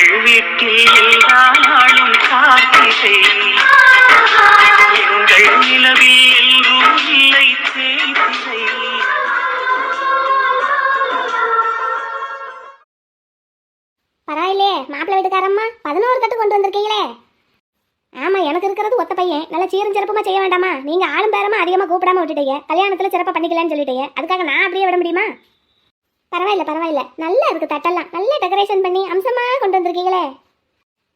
எங்கள் வீட்டில் எல்லா நாளும் காத்திரை, எங்கள் நிலவில் எல்லோரும் இல்லை தேய்திரை. பரவாயில்லையே, மாப்பிள்ளை வீட்டுக்காரம்மா 11 தட்டு கொண்டு வந்திருக்கீங்களே. ஆமா, எனக்கு இருக்கிறது ஒத்த பையன். நல்லா சீரும் சிறப்புமா செய்ய வேண்டாமா? நீங்க ஆளும் பேரமா அதிகமா கூப்பிடாம விட்டுட்டீங்க. கல்யாணத்துல சிறப்பா பண்ணிக்கலாம்னு சொல்லிட்டீங்க. அதுக்காக நான் அப்படியே விட முடியுமா? பரவாயில்ல பரவாயில்ல, நல்லா இருக்கு. தட்டெல்லாம் நல்லா டெக்கரேஷன் பண்ணி அம்சமா கொண்டு வந்திருக்கீங்களே.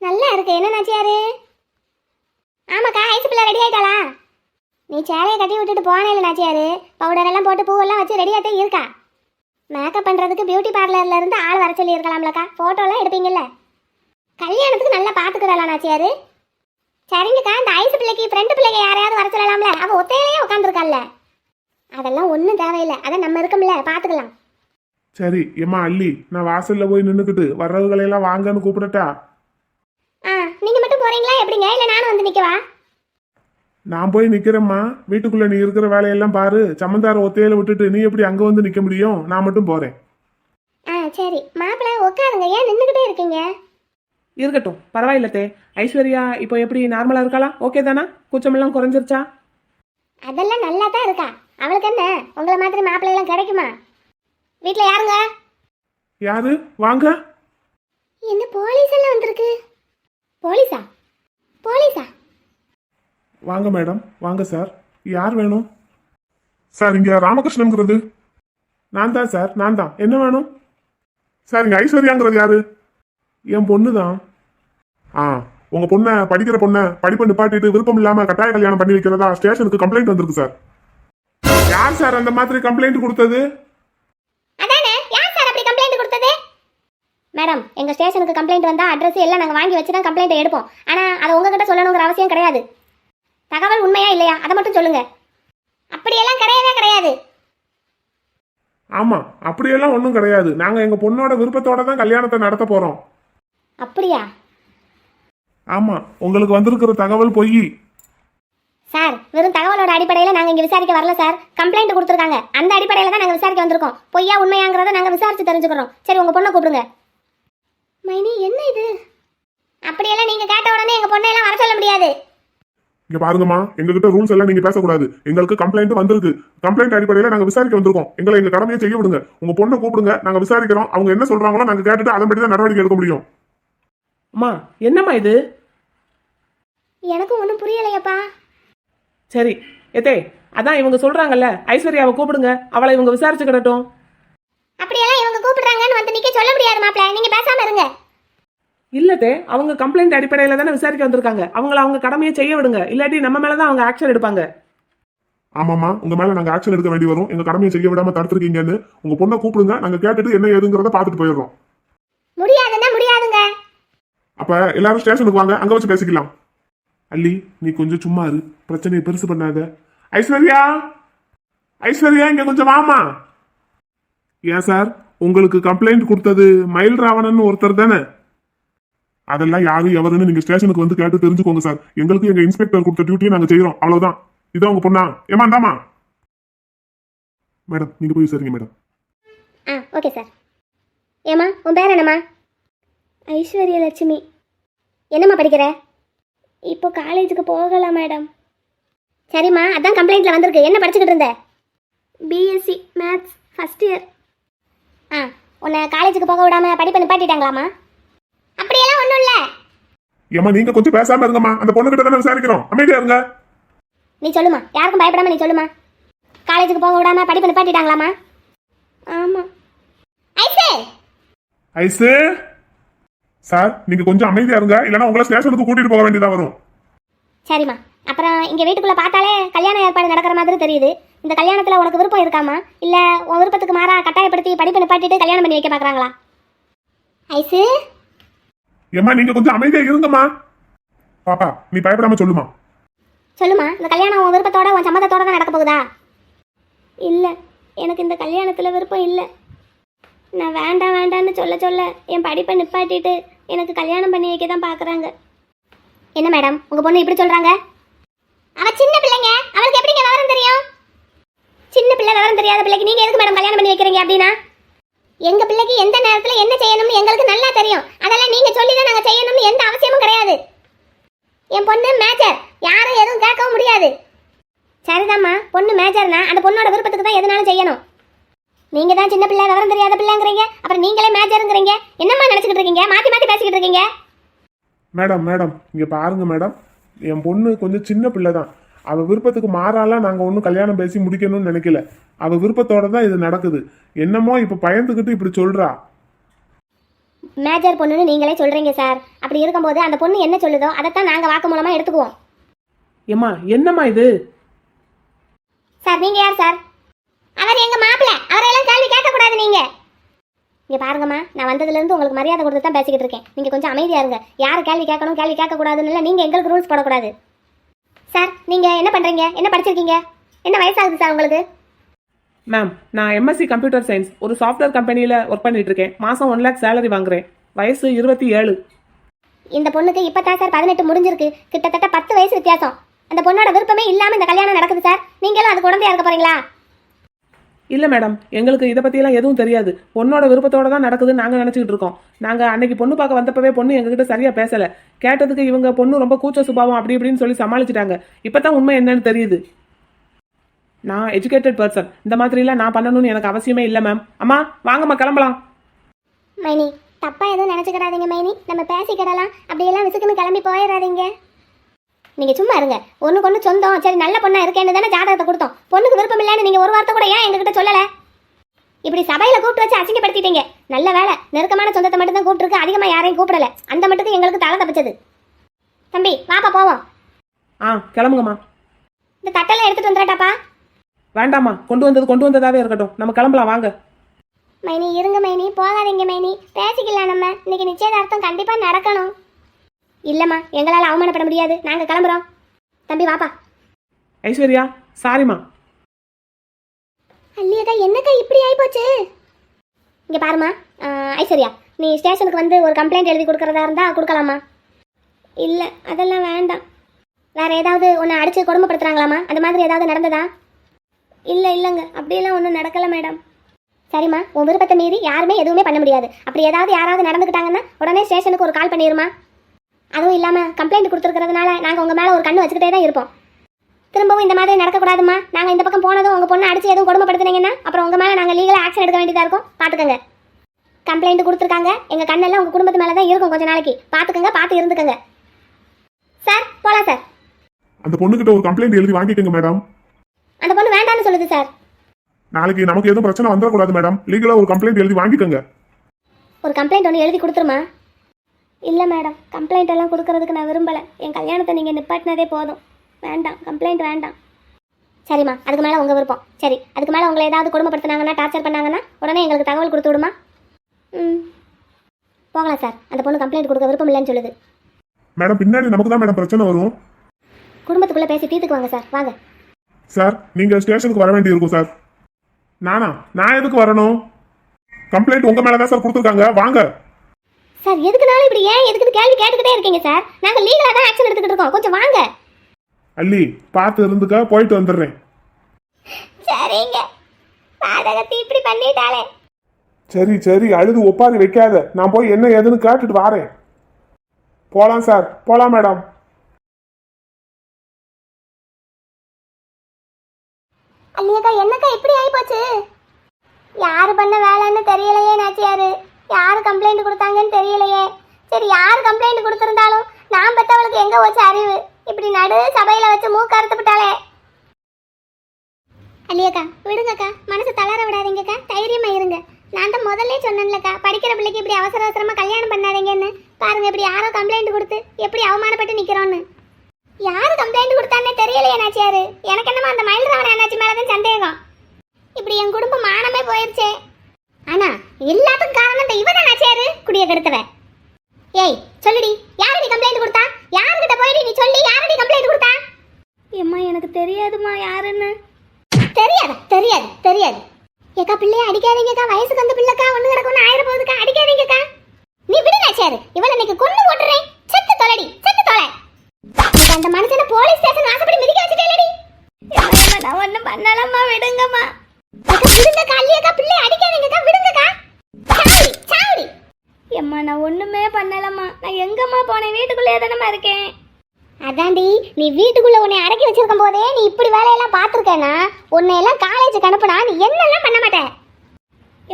நல்லா இருக்கு. என்ன நாச்சியாரு? ஆமாக்கா, ஐஸ் பிள்ளை ரெடி ஆயிட்டாளா? நீ சேலையை கட்டி விட்டுட்டு போனே இல்லை நாச்சியாரு. பவுடர் எல்லாம் போட்டு பூவெல்லாம் வச்சு ரெடியாகத்தான் இருக்கா. மேக்கப் பண்ணுறதுக்கு பியூட்டி பார்லர்ல இருந்து ஆள் வர சொல்லி இருக்கலாம்லக்கா. ஃபோட்டோலாம் எடுப்பீங்கல்ல. கல்யாணத்துக்கு நல்லா பார்த்துக்கிடலாம் நாச்சியாரு. சரிங்கக்கா, இந்த ஐஸ் பிள்ளைக்கு ஃப்ரெண்டு பிள்ளைங்க யாரையாவது வர சொல்லலாம்ல. அவள் ஒத்தையிலேயே உட்காந்துருக்காள்ல. அதெல்லாம் ஒன்றும் தேவையில்லை. அதை நம்ம இருக்கோம்ல, பார்த்துக்கலாம். சரி ஏம்மா அள்ளி, நான் வாசல்ல போய் நின்றுக்கிட்டு வர்றவங்களையெல்லாம் வாங்கன்னு கூப்பிடட்டா? நீங்க மட்டும் போறீங்களா எப்படிங்க? இல்லை நானும் வந்து நிற்கவா? நான் போய் நிக்கிறேம்மா. வீட்டுக்குள்ள நீ இருக்கிற வேலையெல்லாம் பாரு. சம்மந்தார ஒத்தையில விட்டுட்டு நீ எப்படி அங்க வந்து நிக்க முடியும்? நான் மட்டும் போறேன். சரி மாப்பிள்ளை உட்காருங்க. ஏன் நின்றுக்கிட்டே இருக்கீங்க? இருக்கட்டும், பரவாயில்லத்தே. ஐஸ்வர்யா இப்போ எப்படி நார்மலா இருக்காளா? ஓகே தானா? கூச்சமெல்லாம் குறைஞ்சிருச்சா? அதெல்லாம் நல்லா தான் இருக்கா. அவளுக்கு என்ன உங்களை மாதிரி மாப்பிள்ளை எல்லாம் கிடைக்குமா? வீட்டில் யாருங்க? யாரு? வாங்க. என்ன போலீஸ் எல்லாம் வந்திருக்கு? போலீஸா? போலீஸா? வாங்க மேடம், வாங்க சார். யார் வேணும்? சார் இங்க ராமகிருஷ்ணன்ங்கிறது நான் தான் சார், நான் தான். என்ன வேணும் சார்? இங்க ஐஸ்வர்யாங்கிறது யாரு? என் பொண்ணு தான். உங்க பொண்ணை, படிக்கிற பொண்ணை படிப்பை நிப்பாட்டிட்டு விருப்பம் இல்லாம கட்டாய கல்யாணம் பண்ணி வைக்கிறதா ஸ்டேஷனுக்கு கம்ப்ளைண்ட் வந்திருக்கு சார். யார் சார் அந்த மாதிரி கம்ப்ளைண்ட் கொடுத்தது? மேடம், எங்க ஸ்டேஷனுக்கு கம்ப்ளைண்ட் வந்தா அட்ரஸ் எல்லாம் நாங்க வாங்கி வச்சு தான் கம்ப்ளைண்ட் எடுப்போம். ஆனா அதை உங்ககிட்ட சொல்லணுங்கிற அவசியம் கிடையாது. தகவல் உண்மையா இல்லையா அதை மட்டும் சொல்லுங்க. அப்படியெல்லாம் கிடையவே கிடையாது. ஆமா, அப்படியெல்லாம் ஒன்றும் கிடையாது. நாங்க எங்க பொண்ணோட விருப்பத்தோட தான் கல்யாணத்தை நடத்த போறோம். அப்படியா? ஆமா, உங்களுக்கு வந்திருக்கிற தகவல் பொய் சார். வெறும் தகவலோட அடிப்படையில் நாங்க இங்க விசாரிக்க வரல சார். கம்ப்ளைண்ட் கொடுத்துருக்காங்க, அந்த அடிப்படையில் தான் நாங்க விசாரிக்க வந்திருக்கோம். பொய்யா உண்மையாங்கிறத நாங்க விசாரிச்சு தெரிஞ்சுக்கிறோம். சரி, உங்க பொண்ணை கூப்பிடுங்க. மைனி, என்ன இது? அப்படியெல்லாம் நீங்க கேட்ட உடனே எங்க பொண்ணையெல்லாம் வர சொல்ல முடியாது. இங்க பாருங்கம்மா, எங்ககிட்ட ரூல்ஸ் எல்லாம் நீங்க பேசக்கூடாது. எங்களுக்கு கம்ப்ளைண்ட் வந்திருக்கு. கம்ப்ளைண்ட் அடிப்படையில நாங்க விசாரிக்க வந்திருக்கோம். எங்களை எங்க கடமையை செய்ய விடுங்க. உங்க பொண்ணை கூப்பிடுங்க, நாங்க விசாரிக்கிறோம். அவங்க என்ன சொல்றாங்களோ நாங்க கேட்டுட்டு அதன்படி தான் நடவடிக்கை எடுக்க முடியும். அம்மா, என்னம்மா இது? எனக்கு ஒன்றும் புரியலையப்பா. சரி எத்தே, அதான் இவங்க சொல்றாங்கல்ல, ஐஸ்வர்யாவை கூப்பிடுங்க, அவளை இவங்க விசாரிச்சுக்கிடட்டும். அப்படியெல்லாம் இவங்க கூப்பிடுறாங்கன்னு வந்து நிக்க சொல்ல முடியாது மாப்பிள்ள. நீங்க பேசாம இருங்க. இல்லத்தே, அவங்க கம்ப்ளைண்ட் அடிப்படையில தானே விசாரிக்க வந்திருக்காங்க. அவங்கள அவங்க கடமையை செய்ய விடுங்க. இல்லாட்டி நம்ம மேலதான் அவங்க ஆக்ஷன் எடுப்பாங்க. ஆமாமா, உங்க மேல நாங்க ஆக்ஷன் எடுக்க வேண்டி வரும். எங்க கடமையை செய்ய விடாம தடுத்துருக்கீங்கன்னு உங்க பொண்ணை கூப்பிடுங்க. நாங்க கேட்டுட்டு என்ன ஏதுங்கிறத பாத்துட்டு போயிடுறோம். முடியாதுன்னா முடியாதுங்க. அப்ப எல்லாரும் ஸ்டேஷனுக்கு வாங்க, அங்க வச்சு பேசிக்கலாம். அள்ளி, நீ கொஞ்சம் சும்மா இரு, பிரச்சனையை பெருசு பண்ணாத. ஐஸ்வர்யா, ஐஸ்வர்யா இங்க கொஞ்சம் வாமா. ஏன் சார், உங்களுக்கு கம்ப்ளைண்ட் கொடுத்தது மயில் ராவணன் ஒருத்தர் தானே? அதெல்லாம் யாரு எவருன்னு நீங்க ஸ்டேஷனுக்கு வந்து கேட்டு தெரிஞ்சுக்கோங்க சார். எங்களுக்கு எங்க இன்ஸ்பெக்டர் கொடுத்த டியூட்டியை நாங்க செய்யறோம், அவ்வளவுதான். இதான் உங்க பொண்ணா? ஏமா இந்தாமா. மேடம், நீங்க போய் சரிங்க மேடம். Okay sir. ஏமா, உன் பேர் என்னம்மா? ஐஸ்வர்யா லட்சுமி. என்னம்மா படிக்கிற? இப்போ காலேஜுக்கு போகலாம் மேடம். சரிம்மா, அதான் கம்ப்ளைண்ட்ல வந்திருக்கு. என்ன படிச்சுக்கிட்டு இருந்த? BSc maths first year. உன்னை காலேஜுக்கு போக விடாம படிப்பை நிப்பாட்டிட்டாங்களாமா? அப்படியெல்லாம் ஒன்றும் இல்லை. ஏமா, நீங்க கொஞ்சம் பேசாம இருங்கம்மா. அந்த பொண்ணு கிட்ட தானே விசாரிக்கிறோம், அமைதியா இருங்க. நீ சொல்லுமா, யாருக்கும் பயப்படாம நீ சொல்லுமா. காலேஜுக்கு போக விடாம படிப்பை நிப்பாட்டிட்டாங்களாமா? ஆமா. ஐசே, ஐசே சார், நீங்க கொஞ்சம் அமைதியா இருங்க, இல்லைன்னா உங்களை ஸ்டேஷனுக்கு கூட்டிட்டு போக வேண்டியதா வரும். சரிம்மா. அப்புறம் இங்க வீட்டுக்குள்ள பார்த்தாலே கல்யாண ஏற்பாடு நடக்கிற மாதிரி தெரியுது. இந்த கல்யாணத்துல உனக்கு விருப்பம் இருக்காமா, இல்ல உன் விருப்பத்துக்கு மாறா கட்டாயப்படுத்தி படிப்பு நிப்பாட்டிட்டு கல்யாணம் பண்ணி வைக்க பாக்குறாங்களா? ஐசு, ஏமா நீங்க கொஞ்சம் அமைதியா இருங்கம்மா. பாப்பா, நீ பயப்படாம சொல்லுமா. சொல்லுமா, இந்த கல்யாணம் உன் விருப்பத்தோட உன் சம்மதத்தோட தான் நடக்க போகுதா? இல்ல, எனக்கு இந்த கல்யாணத்துல விருப்பம் இல்லை. நான் வேண்டாம் வேண்டான்னு சொல்ல சொல்ல என் படிப்பை நிப்பாட்டிட்டு எனக்கு கல்யாணம் பண்ணி வைக்க தான் பாக்குறாங்க. என்ன மேடம், உங்க பொண்ணு இப்படி சொல்றாங்க? அவ சின்ன பிள்ளைங்க, அவளுக்கு எப்படிங்க விவரம் தெரியும்? சின்ன பிள்ளை, விவரம் தெரியாத பிள்ளைக்கு நீங்க எதுக்கு மேடம் கல்யாணம் பண்ணி வைக்கிறீங்க? அப்படின்னா எங்க பிள்ளைக்கு எந்த நேரத்துல என்ன செய்யணும்னு எங்களுக்கு நல்லா தெரியும். அதெல்லாம் நீங்க சொல்லி தான் நாங்க செய்யணும்னு எந்த அவசியமும் கிடையாது. என் பொண்ணு மேஜர், யாரும் எதுவும் கேட்கவும் முடியாது. சரிதாம்மா, பொண்ணு மேஜர்னா அந்த பொண்ணோட விருப்பத்துக்கு தான் எதுனாலும் செய்யணும். நீங்க தான் சின்ன பிள்ளை, விவரம் தெரியாத பிள்ளைங்கிறீங்க, அப்புறம் நீங்களே மேஜருங்கிறீங்க. என்னம்மா நினைச்சுக்கிட்டு இருக்கீங்க? மாத்தி மாத்தி பேசிக்கிட்டு இருக்கீங்க. மேடம் மேடம் இங்க பாருங்க மேடம், என் பொண்ணு கொஞ்சம் சின்ன பிள்ளை தான். அவ விருப்பத்துக்கு மாறாலாம் நாங்க ஒன்றும் கல்யாணம் பேசி முடிக்கணும்னு நினைக்கல. அவ விருப்பத்தோட தான் இது நடக்குது. என்னமோ இப்ப பயந்துக்கிட்டு இப்படி சொல்றா. மேஜர் பொண்ணுன்னு நீங்களே சொல்றீங்க சார். அப்படி இருக்கும்போது அந்த பொண்ணு என்ன சொல்லுதோ அதைத்தான் நாங்க வாக்கு மூலமா எடுத்துக்குவோம். ஏம்மா என்னம்மா இது? சார் நீங்க யார் சார்? அவர் எங்க மாப்பிள்ள, அவரெல்லாம் கேள்வி கேட்கக்கூடாது. நீங்க இங்க பாருங்கம்மா, நான் வந்ததுல இருந்து உங்களுக்கு மரியாதை கொடுத்து தான் பேசிக்கிட்டு இருக்கேன். நீங்க கொஞ்சம் அமைதியா இருங்க. யாரு கேள்வி கேட்கணும் கேள்வி கேட்கக்கூடாதுன்னு நீங்க எங்களுக்கு ரூல்ஸ் போடக்கூடாது. சார் நீங்க என்ன பண்றீங்க? என்ன படிச்சிருக்கீங்க? என்ன வயசாகுது சார் உங்களுக்கு? மேம், நான் எம்எஸ்சி கம்ப்யூட்டர் சயின்ஸ் ஒரு சாஃப்ட்வேர் கம்பெனியில் ஒர்க் பண்ணிட்டு இருக்கேன். மாதம் 1 lakh சேலரி வாங்குறேன். வயசு 27. இந்த பொண்ணுக்கு இப்பதான் சார் 18 முடிஞ்சிருக்கு. கிட்டத்தட்ட 10 வயசு வித்தியாசம். அந்த பொண்ணோட விருப்பமே இல்லாம இந்த கல்யாணம் நடக்குது சார். நீங்களும் அது குழந்தையா இருக்க போறீங்களா? இல்லை மேடம், எங்களுக்கு இதை பற்றியெல்லாம் எதுவும் தெரியாது. பொண்ணோட விருப்பத்தோட தான் நடக்குதுன்னு நாங்கள் நினச்சிக்கிட்டு இருக்கோம். நாங்கள் அன்னைக்கு பொண்ணு பார்க்க வந்தப்பவே பொண்ணு எங்ககிட்ட சரியாக பேசலை. கேட்டதுக்கு இவங்க பொண்ணு ரொம்ப கூச்ச சுபாவம் அப்படி இப்படின்னு சொல்லி சமாளிச்சிட்டாங்க. இப்போ தான் உண்மை என்னன்னு தெரியுது. நான் எஜுகேட்டட் பர்சன், இந்த மாதிரிலாம் நான் பண்ணணும்னு எனக்கு அவசியமே இல்லை மேம். அம்மா வாங்கம்மா கிளம்பலாம். மைனி தப்பா எதுவும் நினைச்சுக்கிடாதீங்க மைனி, நம்ம பேசிக்கிடலாம். அப்படியெல்லாம் விசுக்குன்னு கிளம்பி போயிடாதீங்க. நீங்க சும்மா இருங்க. ஒண்ணுக்கு ஒண்ணு சொந்தம். சரி நல்ல பொண்ணா இருக்கேன்னு தானே ஜாதகத்தை கொடுத்தோம். பொண்ணுக்கு விருப்பம் இல்லைன்னு நீங்க ஒரு வார்த்தை கூட ஏன் எங்ககிட்ட சொல்லல? இப்படி சபையில கூப்பிட்டு வச்சு அசிங்கப்படுத்திட்டீங்க. நல்ல வேலை, நெருக்கமான சொந்தத்தை மட்டும் தான் கூப்பிட்டுருக்கு, அதிகமா யாரையும் கூப்பிடல. அந்த மட்டுக்கு எங்களுக்கு தலை தப்பிச்சது. தம்பி வாப்பா போவோம். கிளம்புங்கம்மா. இந்த தட்டெல்லாம் எடுத்துட்டு வந்துடாட்டாப்பா. வேண்டாம்மா, கொண்டு வந்ததாவே இருக்கட்டும். நம்ம கிளம்பலாம் வாங்க. மைனி இருங்க மைனி, போகாதீங்க மைனி, பேசிக்கலாம். நம்ம இன்னைக்கு நிச்சயதார்த்தம் கண்டிப்பா நடக்கணும். இல்லம்மா, எங்களால அவமானப்பட முடியாது. நாங்க கிளம்புறோம். தம்பி வாப்பா. ஐஸ்வர்யா சாரிம்மா. அல்லியக்கா என்னக்கா இப்படி ஆயிப்போச்சு? இங்க பாருமா ஐஸ்வர்யா, நீ ஸ்டேஷனுக்கு வந்து ஒரு கம்ப்ளைண்ட் எழுதி கொடுக்கறதா இருந்தா கொடுக்கலாமா? இல்ல அதெல்லாம் வேண்டாம். வேற ஏதாவது உன்னை அடிச்சு கொடுமைப்படுத்துறாங்களாமா? அந்த மாதிரி ஏதாவது நடந்ததா? இல்லைங்க, அப்படியெல்லாம் ஒன்றும் நடக்கல மேடம். சரிம்மா, உன் விருப்பத்தை மீறி யாருமே எதுவுமே பண்ண முடியாது. அப்படி ஏதாவது யாராவது நடந்துக்கிட்டாங்கன்னா உடனே ஸ்டேஷனுக்கு ஒரு கால் பண்ணிடுமா. அதுவும் இல்லாமல் கம்ப்ளைண்ட் கொடுத்துருக்கிறதுனால நாங்கள் உங்கள் மேலே ஒரு கண்ணு வச்சுக்கிட்டே தான் இருப்போம். திரும்பவும் இந்த மாதிரி நடக்கக்கூடாதுமா. நாங்கள் இந்த பக்கம் போனதும் உங்கள் பொண்ணை அடிச்சு எதுவும் கொடுமைப்படுத்துனீங்கன்னா அப்புறம் உங்கள் மேலே நாங்கள் லீகலாக ஆக்ஷன் எடுக்க வேண்டியதாக இருக்கும். பார்த்துக்கங்க. கம்ப்ளைண்ட் கொடுத்துருக்காங்க, எங்கள் கண்ணெல்லாம் உங்கள் குடும்பத்து மேலே தான் இருக்கும் கொஞ்ச நாளைக்கு. பார்த்துக்கங்க, பார்த்து இருந்துக்கங்க. சார் போகலாம் சார். அந்த பொண்ணுகிட்ட ஒரு கம்ப்ளைண்ட் எழுதி வாங்கிக்கோங்க மேடம். அந்த பொண்ணு வேண்டாம்னு சொல்லுது சார். நாளைக்கு நமக்கு எதுவும் பிரச்சனை வந்துடக்கூடாது மேடம். லீகலா ஒரு கம்ப்ளைண்ட் எழுதி வாங்கிக்கோங்க. ஒரு கம்ப்ளைண்ட் ஒன்று எழுதி கொடுத்துருமா? இல்லை மேடம், கம்ப்ளைண்ட் எல்லாம் கொடுக்கறதுக்கு நான் விரும்பலை. என் கல்யாணத்தை நீங்கள் நிப்பாட்டினதே போதும். வேண்டாம், கம்ப்ளைண்ட் வேண்டாம். சரிம்மா, அதுக்கு மேலே உங்கள் விருப்பம். சரி, அதுக்கு மேலே உங்களை ஏதாவது கொடுமைப்படுத்தினாங்கன்னா, டார்ச்சர் பண்ணாங்கன்னா உடனே எங்களுக்கு தகவல் கொடுத்து விடுமா? போகலாம் சார். அந்த பொண்ணு கம்ப்ளைண்ட் கொடுக்க விருப்பம் இல்லைன்னு சொல்லுது. மேடம் பின்னாடி நமக்கு தான் மேடம் பிரச்சனை வரும். குடும்பத்துக்குள்ளே பேசி தீர்த்துக்கு வாங்க சார். வாங்க சார், நீங்க ஸ்டேஷனுக்கு வர வேண்டி இருக்கும் சார். நான் எதுக்கு வரணும்? கம்ப்ளைண்ட் உங்க மேலதான் சார் கொடுத்துருக்காங்க. வாங்க சார். எதுக்குனாலும் இப்படி ஏன் எதுக்குன்னு கேள்வி கேட்டுக்கிட்டே இருக்கீங்க சார். நாங்க லீகலா தான் ஆக்ஷன் எடுத்துக்கிட்டு இருக்கோம். கொஞ்சம் வாங்க. அள்ளி பார்த்து இருந்துக்க, போயிட்டு வந்துடுறேன். சரிங்க. பாதகத்தை இப்படி பண்ணிட்டாலே. சரி அழுது ஒப்பாரி வைக்காத. நான் போய் என்ன ஏதுன்னு கேட்டுட்டு வாரேன். போலாம் சார், போலாம் மேடம். அல்லியக்கா என்னக்கா இப்படி ஆயிப்போச்சு? யாரு பண்ண வேலைன்னு தெரியலையே நாச்சியாரு. யாரு கம்ப்ளைண்ட் கொடுத்தாங்கன்னு தெரியலையே. சரி, யாரு கம்ப்ளைண்ட் கொடுத்திருந்தாலும் நான் பெத்தவளுக்கு எங்க வச்சு அறிவு? இப்படி நடு சபையில வச்சு மூக்க அறுத்துட்டாளே. அல்லியக்கா விடுங்கக்கா, மனசு தளர விடாதீங்கக்கா, தைரியமா இருங்க. நான் தான் முதல்ல சொன்னேன்லக்கா, படிக்கிற பிள்ளைக்கு இப்படி அவசர அவசரமா கல்யாணம் பண்ணாதீங்கன்னு. பாருங்க இப்படி யாரோ கம்ப்ளைண்ட் கொடுத்து எப்படி அவமானப்பட்டு நிக்கிறோன்னு. யாரு கம்ப்ளைண்ட் கொடுத்தானே தெரியலையே நாச்சியாரு. எனக்கு என்னமா அந்த மயில்ராவன் அண்ணாச்சி மேலதான் சந்தேகம். இப்படி என் குடும்பம் மானமே போயிருச்சே. ஆனா எல்லாத்துக்கும் காரணம் இந்த இவன் நாச்சியாரு, குடிய கெடுத்தவ. ஏய் சொல்லுடி, யாரடி கம்ப்ளைண்ட் கொடுத்தா? யாருகிட்ட போயிடி நீ சொல்லி, யாரடி கம்ப்ளைண்ட் கொடுத்தா? ஏம்மா எனக்கு தெரியாதுமா யாருன்னு. தெரியாது. ஏக்கா பிள்ளைய அடிக்காதீங்கக்கா, வயசுக்கு வந்த பிள்ளைக்கா, ஒண்ணு கிடக்கும் ஆயிரம் போகுதுக்கா, அடிக்காதீங்கக்கா. நீ விடு நாச்சியாரு, இவளை இன்னைக்கு கொண்டு ஓட்டுறேன். செத்து தொலைடி, செத்து தொலை. அந்த மனுஷனை போலீஸ் ஸ்டேஷன் ஆசைப்படி மிதிக்க வச்சுட்டேலடி. நான் ஒண்ணும் பண்ணலம்மா, விடுங்கம்மா. விடுங்கக்கா, அல்லியக்கா பிள்ளை அடிக்காதீங்கக்கா, விடுங்கக்கா. நான் ஒண்ணுமே பண்ணலம்மா. நான் எங்கம்மா போனேன்? வீட்டுக்குள்ளே தானம்மா இருக்கேன். அதாண்டி, நீ வீட்டுக்குள்ள உன்னை அடக்கி வச்சிருக்கும் போதே நீ இப்படி வேலையெல்லாம் பார்த்துருக்கேனா? உன்னை எல்லாம் காலேஜுக்கு அனுப்புனா நீ என்னெல்லாம் பண்ண மாட்டேன்.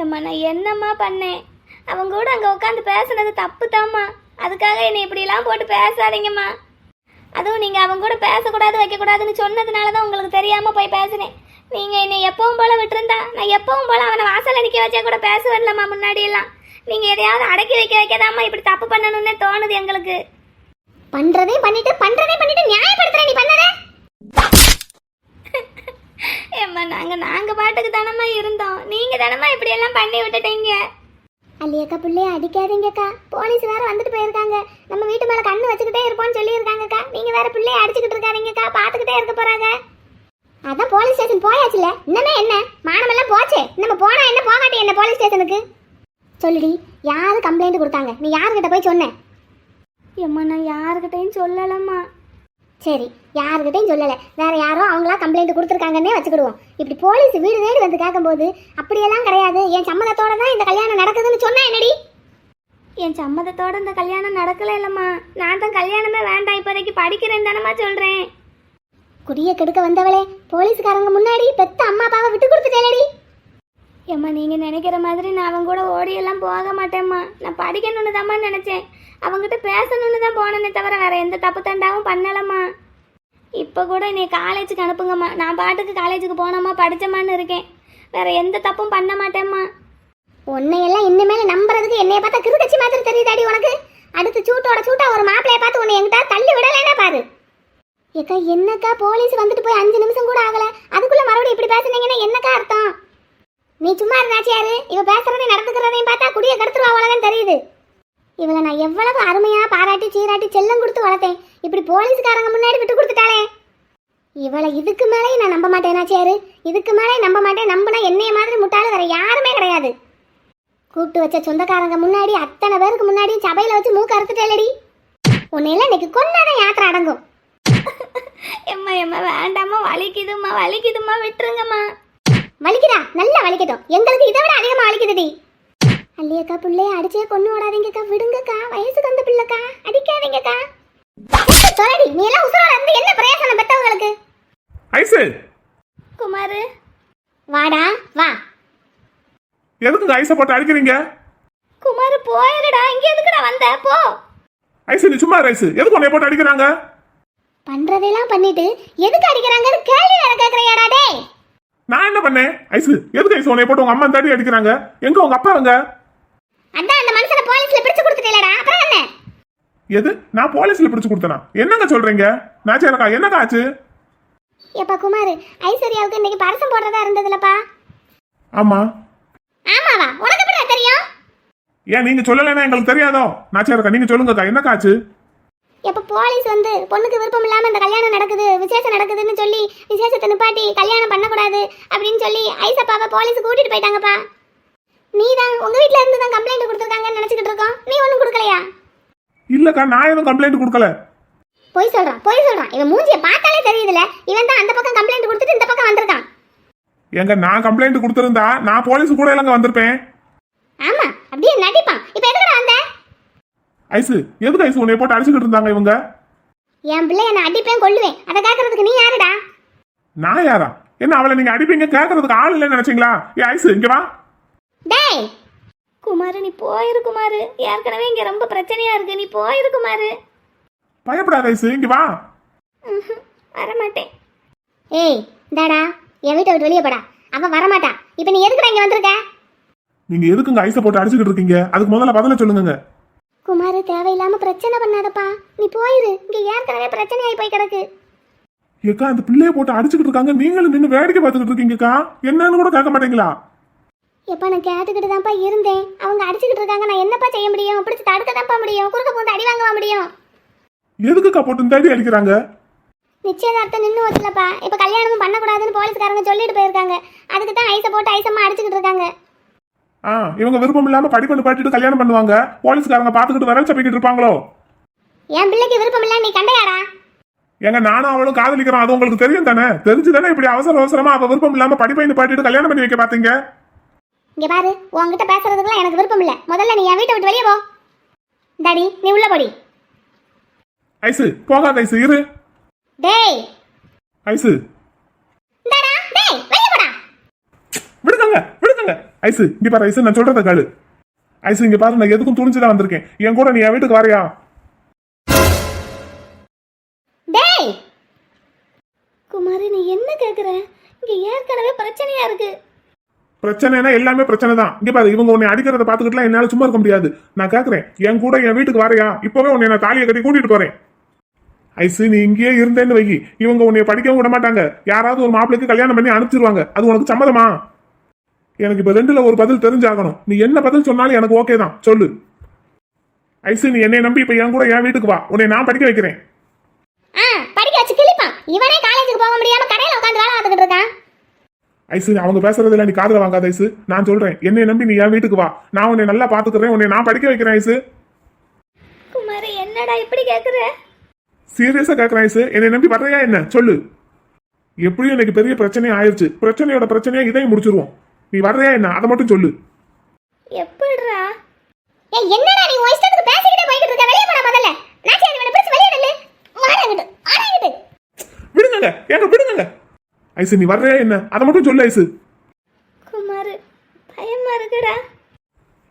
ஏம்மா நான் என்னம்மா பண்ணேன்? அவங்க கூட அங்கே உட்காந்து பேசுனது தப்பு தாம்மா. அதுக்காக என்னை இப்படிலாம் போட்டு பேசாதீங்கம்மா. அதுவும் நீங்கள் அவங்க கூட பேசக்கூடாது வைக்கக்கூடாதுன்னு சொன்னதுனால தான் உங்களுக்கு தெரியாமல் போய் பேசினேன். நீங்கள் என்னை எப்பவும் போல் விட்டுருந்தா நான் எப்பவும் போல் அவனை வாசல் அடிக்க வச்சா கூட பேசுவேன்லம்மா முன்னாடியெல்லாம். நீங்கள் எதையாவது அடக்கி வைக்காதாம்மா இப்படி தப்பு பண்ணணும்னே தோணுது எங்களுக்கு. பண்றதையும் பண்ணிட்டு நியாயப்படுத்துற நீ பண்ணற? ஏம்மா நாங்க பாட்டுக்கு தானம்மா இருந்தோம். நீங்க தானம்மா இப்படி எல்லாம் பண்ணி விட்டுட்டீங்க. அல்லியக்கா பிள்ளைய அடிக்காதீங்கக்கா. போலீஸ் வேற வந்துட்டு போயிருக்காங்க. நம்ம வீட்டு மேல கண்ணு வச்சுக்கிட்டே இருப்போம்னு சொல்லி இருக்காங்கக்கா. நீங்க வேற பிள்ளைய அடிச்சுக்கிட்டு இருக்காதீங்கக்கா. பாத்துக்கிட்டே இருக்க போறாங்க. அதான் போலீஸ் ஸ்டேஷன் போயாச்சுல. இன்னமே என்ன மானமெல்லாம் போச்சே. நம்ம போனா என்ன போகாட்டி என்ன போலீஸ் ஸ்டேஷனுக்கு? சொல்லுடி, யாரு கம்ப்ளைண்ட் கொடுத்தாங்க? நீ யாருக்கிட்ட போய் சொன்ன? ஏம்மா நான் யாருக்கிட்டையும் சொல்லலம்மா. சரி, யாருக்கிட்டையும் சொல்லலை. வேற யாரோ அவங்களா கம்ப்ளைண்ட் கொடுத்துருக்காங்கன்னே வச்சுக்கிடுவோம். இப்படி போலீஸ் வீடு தேடி வந்து கேட்கும்போது அப்படியெல்லாம் கிடையாது, என் சம்மதத்தோட தான் இந்த கல்யாணம் நடக்குதுன்னு சொன்னா என்னடி? என் சம்மதத்தோட இந்த கல்யாணம் நடக்கல இல்லம்மா. நான் தான் கல்யாணமே வேண்டாம், இப்போதைக்கு படிக்கிறேன் தானம்மா சொல்றேன். குடிய கெடுக்க வந்தவளே, போலீஸ்காரங்க முன்னாடி பெத்த அம்மா அப்பாவை விட்டு கொடுத்துட்டேலடி. ஏம்மா நீங்க நினைக்கிற மாதிரி நான் அவங்க கூட ஓடியெல்லாம் போக மாட்டேம்மா. நான் படிக்கணும்னு தாம்மா நினைச்சேன். அவங்ககிட்ட பேசணும்னு தான் போனேனே தவிர வேற எந்த தப்பு தண்டாவும் பண்ணலம்மா. இப்போ கூட என்னை காலேஜுக்கு அனுப்புங்கம்மா. நான் பாட்டுக்கு காலேஜுக்கு போனோமா படித்தம்மான்னு இருக்கேன். வேற எந்த தப்பும் பண்ண மாட்டேம்மா. உன்னையெல்லாம் இனிமேல நம்புறதுக்கு என்னைய பார்த்தா கிருக்கச்சி மாதிரி தெரியுதாடி உனக்கு? அடுத்து சூட்டா ஒரு மாப்பிளைய பார்த்து உன்னை என்கிட்ட தள்ளி விடலைன்னா பாரு. ஏக்கா என்னக்கா போலீஸ் வந்துட்டு போய் 5 நிமிஷம் கூட ஆகல, அதுக்குள்ள மறுபடியும் இப்படி பேசுனீங்கன்னா என்னக்கா அர்த்தம்? நீ சும்மா இருந்தாச்சியாரு? இவ பேசுறதையும் நடந்துக்கிறதையும் பார்த்தா குடிய கெடுத்துருவா அவ்வளோதான் தெரியுது. இவளை நான் எவ்வளவு அருமையா பாராட்டி சீராட்டி செல்லம் கொடுத்து வளர்த்தேன். இப்படி போலீஸ்காரங்க முன்னாடி விட்டு கொடுத்துட்டாளே. இவளை இதுக்கு மேலே நான் நம்ப மாட்டேனாச்சியாரு. இதுக்கு மேலே நம்ப மாட்டேன். நம்பினா என்னைய மாதிரி முட்டாளு வேற யாருமே கிடையாது. கூப்பிட்டு வச்ச சொந்தக்காரங்க முன்னாடி அத்தனை பேருக்கு முன்னாடி சபையில வச்சு மூக்க அறுத்துட்டேலடி. உன்னையெல்லாம் இன்னைக்கு கொண்டாதான் யாத்திரை அடங்கும். எம்மா வேண்டாமா, வலிக்குதுமா விட்டுருங்கம்மா. வலிக்குதா? நல்லா வலிக்கட்டும். எங்களுக்கு இதை விட அதிகமா வலிக்குதுடி. அல்லியக்கா பிள்ளைய அடிச்சே கொண்டு ஓடாதீங்கக்கா. விடுங்கக்கா, வயசுக்கு வந்த பிள்ளைக்கா, அடிக்காதீங்கக்கா. சொல்லடி, நீ எல்லாம் உசுரோட இருந்து என்ன பிரயோசனம் பெத்தவங்களுக்கு? ஐசு குமாரு வாடா வா. எதுக்கு ஐசை போட்டு அடிக்கிறீங்க? குமாரு போயிருடா. இங்க எதுக்குடா வந்த? போ. ஐசு நீ சும்மா ஐசு, எதுக்கு உன்னை போட்டு அடிக்கிறாங்க? பண்றதெல்லாம் பண்ணிட்டு எதுக்கு அடிக்கிறாங்கன்னு கேள்வி வேற கேக்குறியாடா டேய்? நான் என்ன பண்ணேன்? ஐசு எதுக்கு ஐசு உன்னை போட்டு உங்க அம்மா தாடி அடிக்கிறாங்க? எங்க உங்க அப்பா எங்க? அதான் அந்த மனுஷனை போலீஸ்ல பிடிச்சு கொடுத்துட்டேலடா. அப்புறம் என்ன? எது? நான் போலீஸ்ல பிடிச்சு கொடுத்தனா? என்னங்க சொல்றீங்க? நாச்சியாரக்கா என்னக்கா ஆச்சு? ஏப்பா குமார், ஐஸ்வர்யாவுக்கு இன்னைக்கு பரசம் போடுறதா இருந்ததுலப்பா. ஆமா. ஆமாவா? உனக்கு எப்படி தெரியும்? ஏன் நீங்க சொல்லலைன்னா எங்களுக்கு தெரியாதோ? நாச்சியாரக்கா நீங்க சொல்லுங்கக்கா, என்னக்கா ஆச்சு? எப்ப போலீஸ் வந்து பொண்ணுக்கு விருப்பம் இல்லாம இந்த கல்யாணம் நடக்குது, விசேஷம் நடக்குதுன்னு சொல்லி விசேஷத்தை நிப்பாட்டி கல்யாணம் பண்ணக்கூடாது அப்படின்னு சொல்லி ஐசப்பாவை போலீஸ் கூட்டிட்டு போயிட்டாங்கப்பா. நீ தான் உங்க வீட்ல இருந்து தான் கம்ப்ளைண்ட் கொடுத்துருக்காங்கன்னு நினைச்சுக்கிட்டு இருக்கோம். நீ ஒன்றும் கொடுக்கலையா? இல்லக்கா, நான் எதுவும் கம்ப்ளைண்ட் கொடுக்கல. போய் சொல்றான். இவன் மூஞ்சிய பார்த்தாலே தெரியுதுல, இவன் தான் அந்த பக்கம் கம்ப்ளைண்ட் கொடுத்துட்டு இந்த பக்கம் வந்திருக்கான். எங்க நான் கம்ப்ளைண்ட் கொடுத்திருந்தா நான் போலீஸ் கூட எல்லாம் வந்திருப்பேன். ஆமா, அப்படியே நடிப்பான். இப்ப எதுக்குடா வந்த? ஐசு எதுக்கு ஐசு உன்னை போட்டு அடிச்சுக்கிட்டு இருந்தாங்க இவங்க? என் பிள்ளைய நான் அடிப்பேன் கொள்ளுவேன். அதை கேட்கறதுக்கு நீ யாருடா? நான் யாரா? என்ன அவளை நீங்க அடிப்பீங்க கேட்கறதுக்கு ஆள் இல்லைன்னு நினைச்சீங்களா? ஏ ஐசு இங்க வா. டேய் குமாரு, நீ போயிரு குமாரு. ஏற்கனவே இங்க ரொம்ப பிரச்சனையா இருக்கு. நீ போயிரு குமாரு. பயப்படாத ஐசு, இங்க வா. வரமாட்டேன். ஏய் தாடா, என் வீட்டை விட்டு வெளியே போடா. அவ வரமாட்டா. இப்ப நீ எதுக்குடா இங்க வந்திருக்க? நீங்க எதுக்குங்க ஐசை போட்டு அடிச்சுக்கிட்டு இருக்கீங்க? அதுக்கு முதல்ல பதில சொல்லுங்க. குமாரு, தேவையில்லாம பிரச்சனை பண்ணாதப்பா. நீ போயிரு. இங்க ஏற்கனவே பிரச்சனையாயி போய் கிடக்கு. ஏக்கா அந்த பிள்ளைய போட்டு அடிச்சுக்கிட்டு இருக்காங்க, நீங்களும் நின்று வேடிக்கை பார்த்துக்கிட்டு இருக்கீங்கக்கா. என்னன்னு கூட கேட்க மாட்டீங்களா? எப்பா நான் கேட்டுக்கிட்டு தான்ப்பா இருந்தேன். அவங்க அடிச்சுக்கிட்டு இருக்காங்க, நான் என்னப்பா செய்ய முடியும்? பிடிச்சி தடுக்க தான்ப்பா முடியும். குறுக்க போந்து அடி வாங்கவா முடியும்? எதுக்குக்கா போட்டு இந்த அடி அடிக்கிறாங்க? நிச்சயதார்த்தம் நின்று வச்சுலப்பா. இப்ப கல்யாணமும் பண்ணக்கூடாதுன்னு போலீஸ்காரங்க சொல்லிட்டு போயிருக்காங்க. அதுக்கு தான் ஐசை போட்டு ஐசம்மா அடிச்சுக்கிட்டு இருக்காங்க. இவங்க விருப்பம் இல்லாம படிப்பு பாட்டிட்டு கல்யாணம் பண்ணுவாங்க, போலீஸ்காரங்க பாத்துக்கிட்டு வரல் சப்பிக்கிட்டு இருப்பாங்களோ? என் பிள்ளைக்கு விருப்பம் இல்ல நீ கண்டையாடா? எங்க நானும் அவளும் காதலிக்கிறோம், அது உங்களுக்கு தெரியும் தானே? தெரிஞ்சுதானே இப்படி அவசரமா அவ விருப்பம் இல்லாம படிப்பை பாட்டிட்டு கல்யாணம் பண்ணி வைக்க பாத்தீங்க? இங்க பாரு, உன்கிட்ட பேசுறதுக்குலாம் எனக்கு விருப்பம் இல்ல. முதல்ல நீ என் வீட்டை விட்டு வெளியே போ. டாடி நீ உள்ள போடி. ஐசு போகாத ஐசு, இரு. டேய் ஐசு இந்தாடா, டேய் வெளிய போடா. விடுங்க விடுங்க. ஐசு இங்க பாரு ஐசு, நான் சொல்றத கேளு. ஐசு இங்க பாரு, நான் எதுக்கும் துணிச்சுதான் வந்திருக்கேன். என் கூட நீ என் வீட்டுக்கு வரையா? டேய் குமாரி நீ என்ன கேக்குற? இங்க ஏற்கனவே பிரச்சனையா இருக்கு. பிரச்சனைனா எல்லாமே பிரச்சனை தான். இங்க பாரு, இவங்க உன்னை அடிக்கிறத பாத்துக்கிட்டுலாம் என்னால சும்மா இருக்க முடியாது. நான் கேக்குறேன், என் கூட என் வீட்டுக்கு வரையா? இப்பவே உன்னை நான் தாலியை கட்டி கூட்டிட்டு போறேன். ஐசு நீ இங்கேயே இருந்தேன்னு வை, இவங்க உன்னை படிக்கவும் விட மாட்டாங்க. யாராவது ஒரு மாப்பிளைக்கு கல்யாணம் பண்ணி அனுப்பிச்சிருவாங்க. அது உனக்கு சம்மதமா? எனக்கு இப்ப ரெண்டுல ஒரு பதில் தெரிஞ்சாகணும். நீ என்ன பதில் சொன்னாலும் எனக்கு ஓகே தான், சொல்லு. ஐசு நீ என்னை நம்பி இப்ப என் கூட என் வீட்டுக்கு வா, உன்னை நான் படிக்க வைக்கிறேன். படிக்க வச்சு கிளிப்பான். இவனே காலேஜுக்கு போக முடியாம கடையில உட்கார்ந்து வேலை பார்த்துக்கிட்டு இருக்கான். ஐசு அவங்க பேசுறதுல நீ காதுல வாங்காத ஐசு. நான் சொல்றேன், என்னை நம்பி நீ என் வீட்டுக்கு வா, நான் உன்னை நல்லா பாத்துக்கிறேன், உன்னை நான் படிக்க வைக்கிறேன். ஐசு குமாரி என்னடா இப்படி கேக்குற? சீரியஸா கேக்குறேன் ஐசு, என்னை நம்பி வர்றையா என்ன சொல்லு. எப்படியும் எனக்கு பெரிய பிரச்சனை ஆயிருச்சு. பிரச்சனையோட பிரச்சனையா இதையும் முடிச்சிருவோம். நீ வர்றையா என்ன அதை மட்டும் சொல்லு. எப்படிடா? ஏய் என்னடா நீ உன் இஷ்டத்துக்கு பேசிக்கிட்டே போயிட்டு இருக்க? வெளிய போடா முதல்ல. நான் சரி இவனை பிடிச்சு வெளிய நில்லு. மாறாங்கடு ஆறாங்கடு. விடுங்க ஏங்க விடுங்க. ஐசு நீ வர்றையா என்ன அதை மட்டும் சொல்லு ஐசு. குமார் பயமா இருக்குடா.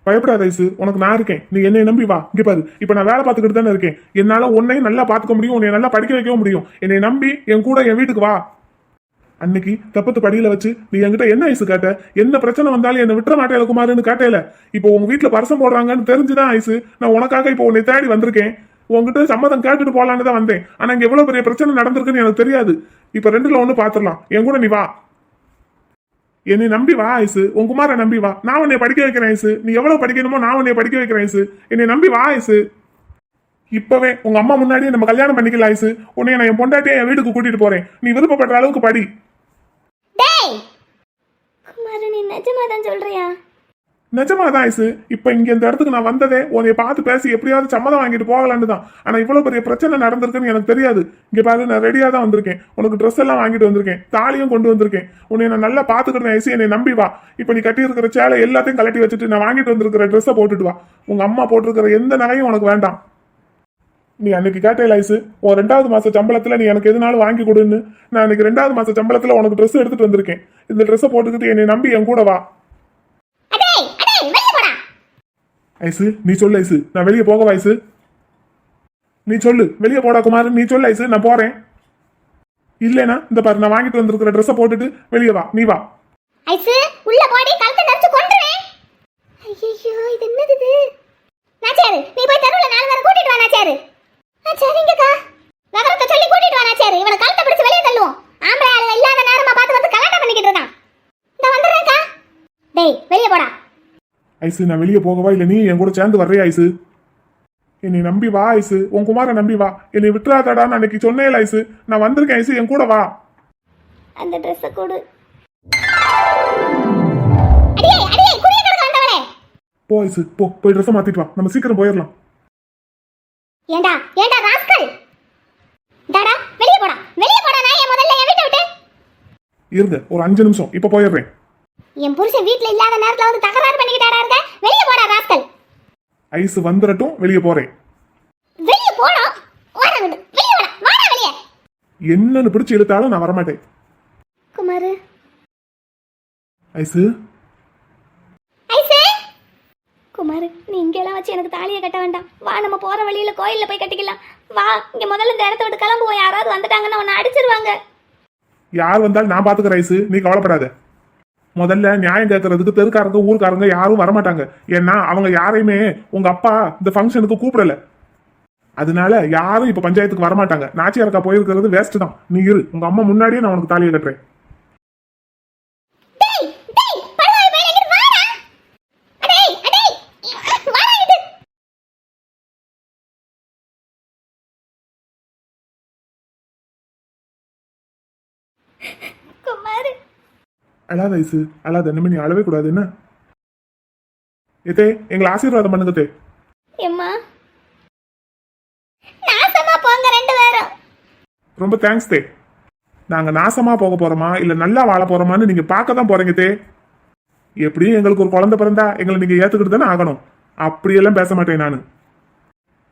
பயப்படாத ஐசு, உனக்கு நான் இருக்கேன். நீ என்னை நம்பி வா. இங்க பாரு, இப்ப நான் வேலை பார்த்துக்கிட்டு தானே இருக்கேன். என்னால உன்னையும் நல்லா பாத்துக்க முடியும், உன்னை நல்லா படிக்க வைக்கவும் முடியும். என்னை நம்பி என் கூட என் வீட்டுக்கு வா. அன்னைக்கு தப்பத்து படியில வச்சு நீ என்கிட்ட என்ன ஐசு கேட்ட? என்ன பிரச்சனை வந்தாலும் என்ன விட்டுற மாட்டேல குமாருன்னு கேட்டேல. இப்போ உங்க வீட்டுல பரிசம் போடுறாங்கன்னு தெரிஞ்சுதான் ஐசு நான் உனக்காக இப்போ உன்னை தேடி வந்திருக்கேன். உங்ககிட்ட சம்மதம் கேட்டுட்டு போலான்னு தான் வந்தேன். ஆனா இங்க எவ்வளவு பெரிய பிரச்சனை நடந்திருக்குன்னு எனக்கு தெரியாது. இப்ப ரெண்டுல ஒண்ணு பாத்துடலாம். என் கூட நீ வா. என்னை நம்பி வா ஐசு, உன் குமாரை நம்பி வா. நான் உன்னை படிக்க வைக்கிறேன் ஐசு. நீ எவ்வளவு படிக்கணுமோ நான் உன்னை படிக்க வைக்கிறேன் ஐசு. என்னை நம்பி வா ஐசு. இப்பவே உங்க அம்மா முன்னாடியே நம்ம கல்யாணம் பண்ணிக்கலாம் ஐசு. உன்னை நான் என் பொண்டாட்டியே என் வீட்டுக்கு கூட்டிட்டு போறேன். நீ விருப்பப்படுற அளவுக்கு படி. டேய் குமார் நீ நிஜமா தான் சொல்றியா? நிஜமாதான் ஐசு. இப்ப இங்க இந்த இடத்துக்கு நான் வந்ததே உன்னை பார்த்து பேசி எப்படியாவது சம்மதம் வாங்கிட்டு போகலான்னு தான். ஆனா இவ்வளவு பெரிய பிரச்சனை நடந்திருக்குன்னு எனக்கு தெரியாது. இங்க பாரு, நான் ரெடியா தான் வந்திருக்கேன். உனக்கு ட்ரெஸ் எல்லாம் வாங்கிட்டு வந்திருக்கேன், தாலியும் கொண்டு வந்திருக்கேன். உன்னை நான் நல்லா பாத்துக்கிறேன் ஐசு. என்னை நம்பி வா. இப்ப நீ கட்டி இருக்கிற சேலை எல்லாத்தையும் கலட்டி வச்சுட்டு நான் வாங்கிட்டு வந்திருக்கிற ட்ரெஸ்ஸை போட்டுட்டு வா. உங்க அம்மா போட்டிருக்கிற எந்த நகையும் உனக்கு வேண்டாம். நீ அன்னைக்கு கேட்டே ஐசு, உன் 2வது மாச சம்பளத்துல நீ எனக்கு எதுனாலும் வாங்கி கொடுன்னு. நான் அன்னைக்கு 2வது மாச சம்பளத்துல உனக்கு ட்ரெஸ் எடுத்துட்டு வந்திருக்கேன். இந்த ட்ரெஸ்ஸை போட்டுக்கிட்டு என்னை நம்பி என் கூட வா. ஐசு நீ சொல்லு ஐசு, நான் வெளியே போகவா ஐசு? நீ சொல்லு, வெளியே போடா குமார். நீ சொல்லு ஐசு, நான் போறேன். இல்லைனா இந்த பாரு, நான் வாங்கிட்டு வந்திருக்கிற ட்ரெஸ்ஸை போட்டுட்டு வெளியே வா. நீ வா ஐசு. உள்ள போடி, கழுத்தை நெரிச்சு கொன்றுவேன். ஐயோ இது என்னது இது? நாச்சாரு நீ போய் தெருவுல 4 பேரை கூட்டிட்டு வா. நாச்சாரு சரிங்கக்கா. நகரத்தை சொல்லி கூட்டிட்டு வா. நாச்சாரு இவனை கழுத்தை பிடிச்சு வெளியே தள்ளுவோம். ஆம்பளை ஆளுங்க இல்லாத நேரமா பார்த்து வந்து கலாட்டம் பண்ணிக்கிட்டு இருக்கான். இந்த வந்துடுறேன்க்கா. டேய் வெளியே போடா. ஐசு, நான் வெளியே போகவா இல்ல நீ என் கூட சேர்ந்து வர்றியா ஐசு? என்னை நம்பி வா ஐசு, உன் குமாரை நம்பி வா. என்னை விட்டுறாதடான்னு அன்னைக்கு சொன்னேன் ஐசு. நான் வந்திருக்கேன் ஐசு, என் கூட வா. அந்த ட்ரெஸ்ஸை கொடு. அடியே அடியே குடிய கடக்க வந்தவளே. போ ஐசு, போய் ட்ரெஸ்ஸை மாத்திட்டு வா. நம்ம சீக்கிரம் போயிடலாம். ஏண்டா ஏண்டா ராஸ்கல். டாடா வெளியே போடா. வெளியே போடா. நான் என் முதல்ல என் வீட்டை விட்டு. இருங்க ஒரு 5 நிமிஷம், இப்ப போயிடுறேன். என் புருஷன் வீட்ல இல்லாத நேரத்துல வந்து தகராறு பண்ணிக்கிட்டாடா இருக்க. வெளியே போடா ராஸ்கல். ஐசு வந்துடட்டும், வெளியே போறேன். வெளியே போடா. வாடா வெளியே வாடா. வாடா வெளியே. என்னன்னு பிடிச்சு இழுத்தாலும் நான் வரமாட்டேன். Kumar ice ice. குமார் நீ இங்கெல்லாம் வச்சு எனக்கு தாலியை கட்ட வேண்டாம். வா நம்ம போற வழியில கோயில்ல போய் கட்டிக்கலாம். வா இங்க முதல்ல இந்த இடத்த விட்டு கிளம்புவோம். யாராவது வந்துட்டாங்கன்னா உன்னை அடிச்சிருவாங்க. யார் வந்தாலும் நான் பாத்துக்கிறேன் ஐசு, நீ கவலைப்படாத. முதல்ல நியாயம் கேட்கறதுக்கு தெருக்காரங்க ஊருக்காரங்க யாரும் வரமாட்டாங்க. ஏன்னா அவங்க யாரையுமே உங்க அப்பா இந்த ஃபங்க்ஷனுக்கு கூப்பிடல. அதனால யாரும் இப்ப பஞ்சாயத்துக்கு வரமாட்டாங்க. நாச்சியாருக்கா போயிருக்கிறது வேஸ்ட் தான். நீ இரு, உங்க அம்மா முன்னாடியே நான் உனக்கு தாலியை கட்டுறேன். அழாத ஐசு, அழாத. இனிமே நீ அழவே கூடாது. என்ன ஏத்தே, எங்களை ஆசீர்வாதம் பண்ணுங்க தே. எம்மா நாசமா போங்க 2 பேரும். ரொம்ப தேங்க்ஸ் தே. நாங்க நாசமா போக போறோமா இல்ல நல்லா வாழ போறோமான்னு நீங்க பார்க்க தான் போறீங்க தே. எப்படியும் எங்களுக்கு ஒரு குழந்தை பிறந்தா எங்களை நீங்க ஏத்துக்கிட்டு தானே ஆகணும். அப்படியெல்லாம் பேச மாட்டேன் நானு.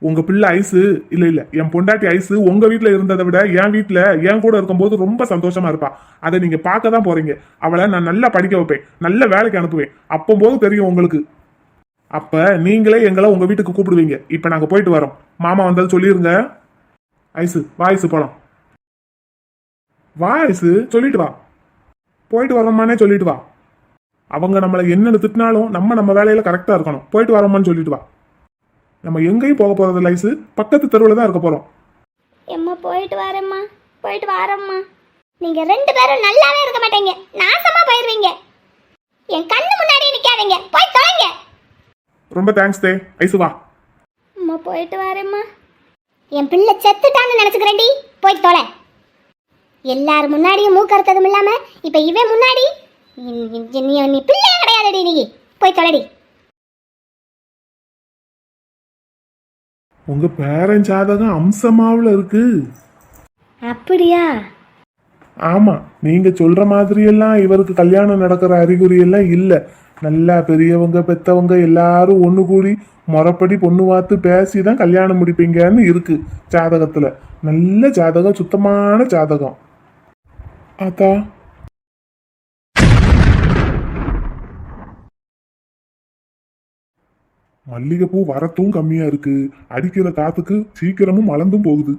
உங்க பிள்ளை ஐசு இல்ல என் பொண்டாட்டி ஐசு உங்க வீட்ல இருந்ததை விட என் வீட்ல என் கூட இருக்கும்போது ரொம்ப சந்தோஷமா இருப்பா. அதை நீங்க பார்க்க தான் போறீங்க. அவளை நான் நல்லா படிக்க வைப்பேன், நல்ல வேலைக்கு அனுப்புவேன். அப்போது தெரியும் உங்களுக்கு. அப்ப நீங்களே எங்களை உங்க வீட்டுக்கு கூப்பிடுவீங்க. இப்ப நாங்க போயிட்டு வரோம். மாமா வந்தது சொல்லிருங்க. ஐசு வா, ஐசு போலாம். வா ஐசு, சொல்லிட்டு வா. போயிட்டு வரோமானே சொல்லிட்டு வா. அவங்க நம்மளை என்னன்னு திட்டினாலும் நம்ம வேலையில கரெக்டா இருக்கணும். போயிட்டு வரோமான்னு சொல்லிட்டு வா. நம்ம எங்கேயும் போக போறது ஐசு, பக்கத்து தெருவில் தான் இருக்க போறோம். எம்மா போயிட்டு வரேம்மா, போயிட்டு வரேம்மா. நீங்க 2 பேரும் நல்லாவே இருக்க மாட்டீங்க, நாசமா போயிருவீங்க. என் கண்ணு முன்னாடி நிக்காதீங்க, போய் தொலைங்க. ரொம்ப தேங்க்ஸ் தே. ஐசு வா. அம்மா போயிட்டு வரேம்மா. என் பிள்ளை செத்துட்டான்னு நினைச்சுக்கிறேன்டி, போய் தொலை. எல்லாரும் முன்னாடியும் மூக்கறுத்ததும் இல்லாம இப்ப இவன் முன்னாடி நீ பிள்ளையே கிடையாதுடி. நீ போய் தொலைடி. உங்க பேரன் ஜாதகம் அம்சமாவில் இருக்கு. அப்படியா? ஆமா, நீங்க சொல்ற மாதிரி எல்லாம் இவருக்கு கல்யாணம் நடக்கிற அறிகுறி எல்லாம் இல்ல. நல்லா பெரியவங்க பெத்தவங்க எல்லாரும் ஒண்ணு கூடி முறைப்படி பொண்ணு பார்த்து பேசி தான் கல்யாணம் முடிப்பீங்கன்னு இருக்கு ஜாதகத்துல. நல்ல ஜாதகம், சுத்தமான ஜாதகம். ஆத்தா, மல்லிகைப்பூ வரத்தும் கம்மியா இருக்கு. அடிக்கிற காத்துக்கு சீக்கிரமும் மலர்ந்தும் போகுது.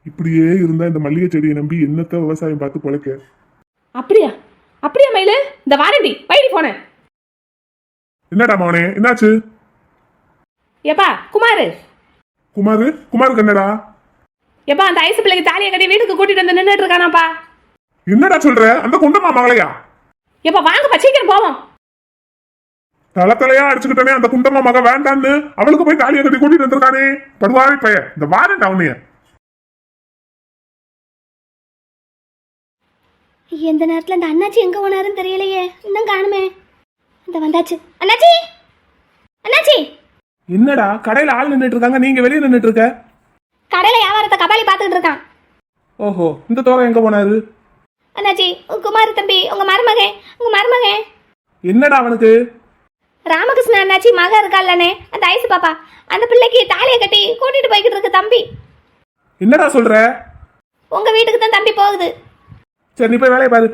இப்படியே இருந்தா இந்த மல்லிகை செடியை நம்பி என்னத்த விவசாயம் பார்த்து பொழைக்க? அப்படியா? அப்படியா மயிலு? இந்த வாரண்டி வைடி போனேன். என்னடா மவனே, என்னாச்சு? ஏப்பா குமாரு. குமாருக்கு என்னடா? ஏப்பா அந்த ஐசு பிள்ளைக்கு தாலியை கட்டி வீட்டுக்கு கூட்டிட்டு வந்து நின்றுட்டு இருக்கானாப்பா. என்னடா சொல்ற? அந்த குண்டமா மகளையா? ஏப்பா வாங்கப்பா, சீக்கிரம் போவோம். தலையா அடிச்சுக்கிட்டனே அந்த குண்டமா மக வேண்டான்னு அவளுக்கு போய் தாலியை கட்டி கூட்டிட்டு வந்திருக்கானே படுவாரி பையன். இந்த வாரண்ட் அவனைய. எந்த நேரத்துல இந்த அண்ணாச்சி எங்க போனாருன்னு தெரியலையே. இன்னும் காணுமே. இந்த வந்தாச்சு. அண்ணாச்சி, அண்ணாச்சி. என்னடா கடையில ஆள் நின்றுட்டு இருக்காங்க, நீங்க வெளியே நின்றுட்டு இருக்க? கடையில வியாபாரத்தை கபாலி பார்த்துட்டு இருக்கான். ஓஹோ, இந்த தோகை எங்க போனாரு? அண்ணாச்சி, குமார் தம்பி, உங்க மருமகன். என்னடா அவனுக்கு? ராமகிருஷ்ண அண்ணாச்சி மக இருக்கால்லனே, அந்த ஐசு பாப்பா, அந்த பிள்ளைக்கு தாலியை கட்டி கூட்டிட்டு போய்கிட்டு இருக்கு தம்பி. என்னடா சொல்ற? உங்க வீட்டுக்கு தான் தம்பி போகுது. சரி, நீ போய் வேலையை பாரு.